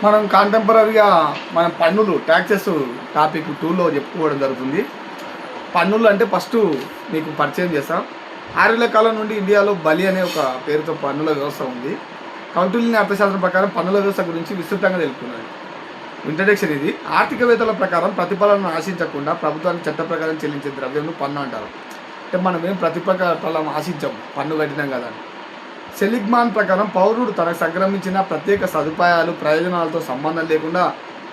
మనం కాంటెంపరీగా మన పన్నులు ట్యాక్సెస్ టాపిక్ 2లో చెప్పుకోవడం జరుగుతుంది. పన్నులు అంటే ఫస్ట్ మీకు పరిచయం చేస్తాం. ఆరేళ్ల కాలం నుండి ఇండియాలో బలి అనే ఒక పేరుతో పన్నుల వ్యవస్థ ఉంది. కౌటిల్య అర్థశాస్త్రం ప్రకారం పన్నుల వ్యవస్థ గురించి విస్తృతంగా తెలుపుకున్నది. ఇంట్రడక్షన్ ఇది. ఆర్థికవేత్తల ప్రకారం ప్రతిఫలను ఆశించకుండా ప్రభుత్వానికి చట్ట ప్రకారం చెల్లించే ద్రవ్యంను పన్ను అంటారు. అంటే మనం ఏం ప్రతిఫలం ఆశించాం, పన్ను కట్టినాం కదా అని. సెలిగ్మాన్ ప్రకారం పౌరుడు తనకు సంక్రమించిన ప్రత్యేక సదుపాయాలు ప్రయోజనాలతో సంబంధం లేకుండా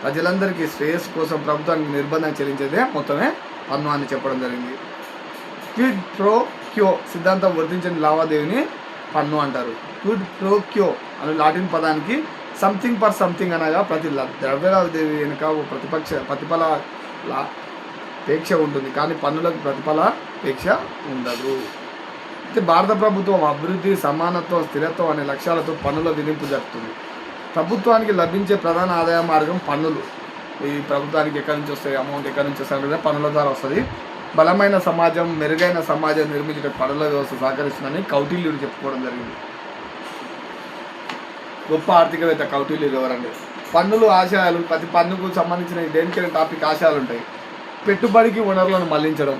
ప్రజలందరికీ శ్రేయస్సు కోసం ప్రభుత్వానికి నిర్బంధం చెల్లించేదే మొత్తమే పన్ను అని చెప్పడం జరిగింది. క్విడ్ ప్రో క్యో సిద్ధాంతం వర్తించని లావాదేవీని పన్ను అంటారు. క్విడ్ ప్రో క్యో అనే లాటిన్ పదానికి సంథింగ్ ఫర్ సంథింగ్ అనగా ప్రతి ద్రవ్యలావాదేవీ వెనుక ప్రతిఫల అపేక్ష ఉంటుంది, కానీ పన్నులకు ప్రతిఫలాపేక్ష ఉండదు. అయితే భారత ప్రభుత్వం అభివృద్ధి, సమానత్వం, స్థిరత్వం అనే లక్ష్యాలతో పన్నుల విధింపు జరుగుతుంది. ప్రభుత్వానికి లభించే ప్రధాన ఆదాయ మార్గం పన్నులు. ఈ ప్రభుత్వానికి ఎక్కడి నుంచి వస్తాయి, అమౌంట్ ఎక్కడి నుంచి వస్తాయి అంటే పన్నుల ద్వారా వస్తుంది. బలమైన సమాజం, మెరుగైన సమాజం నిర్మించే పన్నుల వ్యవస్థ సహకరిస్తుందని కౌటిల్యుడు చెప్పుకోవడం జరిగింది. గొప్ప ఆర్థికవేత్త కౌటిల్యుడు ఎవరండి? పన్నులు ఆశయాలు, ప్రతి పన్నుకు సంబంధించిన దేనికైనా టాపిక్ ఆశయాలు ఉంటాయి. పెట్టుబడికి వనరులను మళ్లించడం,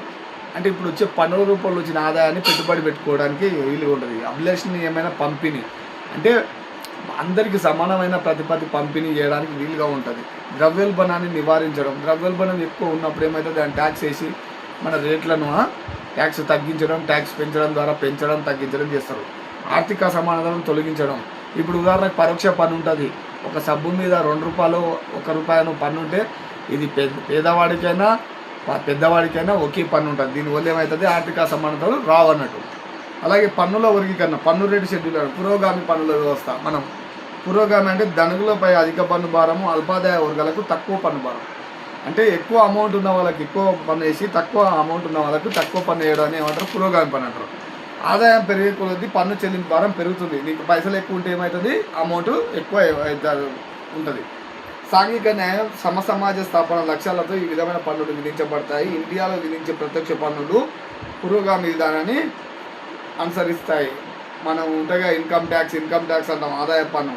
అంటే ఇప్పుడు వచ్చే పన్నుల రూపంలో వచ్చిన ఆదాయాన్ని పెట్టుబడి పెట్టుకోవడానికి వీలుగా ఉంటుంది. అభిలషణీయమైన పంపిణీ, అంటే అందరికీ సమానమైన ప్రతిపత్తి పంపిణీ చేయడానికి వీలుగా ఉంటుంది. ద్రవ్యోల్బణాన్ని నివారించడం, ద్రవ్యోల్బణం ఎక్కువ ఉన్నప్పుడు ఏమవుతుంది, దాన్ని ట్యాక్స్ వేసి మన రేట్లను ట్యాక్స్ తగ్గించడం, ట్యాక్స్ పెంచడం ద్వారా పెంచడం తగ్గించడం చేస్తారు. ఆర్థిక అసమానతలను తొలగించడం, ఇప్పుడు ఉదాహరణకు పరోక్ష పన్ను ఉంటుంది. ఒక సబ్బు మీద 2 రూపాయలు 1 రూపాయను పన్ను ఉంటే ఇది పేదవాడికైనా పెద్దవాడికైనా ఒకే పన్ను ఉంటుంది. దీనివల్ల ఏమవుతుంది, ఆర్థిక అసమానతలు రావు అన్నట్టు. అలాగే పన్నుల వర్గీకరణ, పన్ను రేటు షెడ్యూల్, పురోగామి పన్నుల వ్యవస్థ. మనం పురోగామి అంటే ధనికులపై అధిక పన్ను భారము, అల్పాదాయ వర్గాలకు తక్కువ పన్ను భారం. అంటే ఎక్కువ అమౌంట్ ఉన్న వాళ్ళకి ఎక్కువ పన్ను వేసి తక్కువ అమౌంట్ ఉన్న వాళ్ళకు తక్కువ పన్ను వేయడం అని ఏమంటారు, పురోగామి పన్ను అంటారు. ఆదాయం పెరిగే కొలది పన్ను చెల్లింపు భారం పెరుగుతుంది. నీకు పైసలు ఎక్కువ ఉంటే ఏమవుతుంది, అమౌంట్ ఎక్కువ ఉంటుంది. సాంఘిక న్యాయం, సమసమాజ స్థాపన లక్ష్యాలతో ఈ విధమైన పన్నులు విధించబడతాయి. ఇండియాలో విధించే ప్రత్యక్ష పన్నులు పురోగామి విధానాన్ని అనుసరిస్తాయి. మనం ఉంటగా ఇన్కమ్ ట్యాక్స్ అంటాం. ఆదాయ పన్ను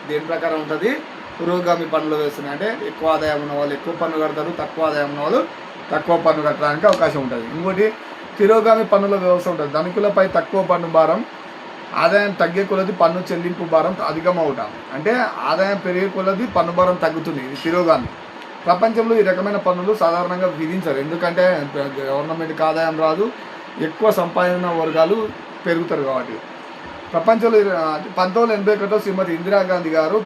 దేని ప్రకారం ఉంటుంది, పురోగామి పన్నులు వేస్తున్నాయి. అంటే ఎక్కువ ఆదాయం ఉన్న వాళ్ళు ఎక్కువ పన్ను కడతారు, తక్కువ ఆదాయం ఉన్న వాళ్ళు తక్కువ పన్ను కట్టడానికి అవకాశం ఉంటుంది. ఇంకోటి తిరోగామి పన్నుల వ్యవస్థ ఉంటుంది. ధనికులపై తక్కువ పన్ను భారం, ఆదాయం తగ్గే కొలది పన్ను చెల్లింపు భారం అధికమవుతాం. అంటే ఆదాయం పెరిగే కొలది పన్ను భారం తగ్గుతుంది. ఇది తిరోగామి. ప్రపంచంలో ఈ రకమైన పన్నులు సాధారణంగా విధించరు, ఎందుకంటే గవర్నమెంట్కి ఆదాయం రాదు, ఎక్కువ సంపాదన వర్గాలు పెరుగుతారు కాబట్టి. ప్రపంచంలో 1981 శ్రీమతి ఇందిరాగాంధీ గారు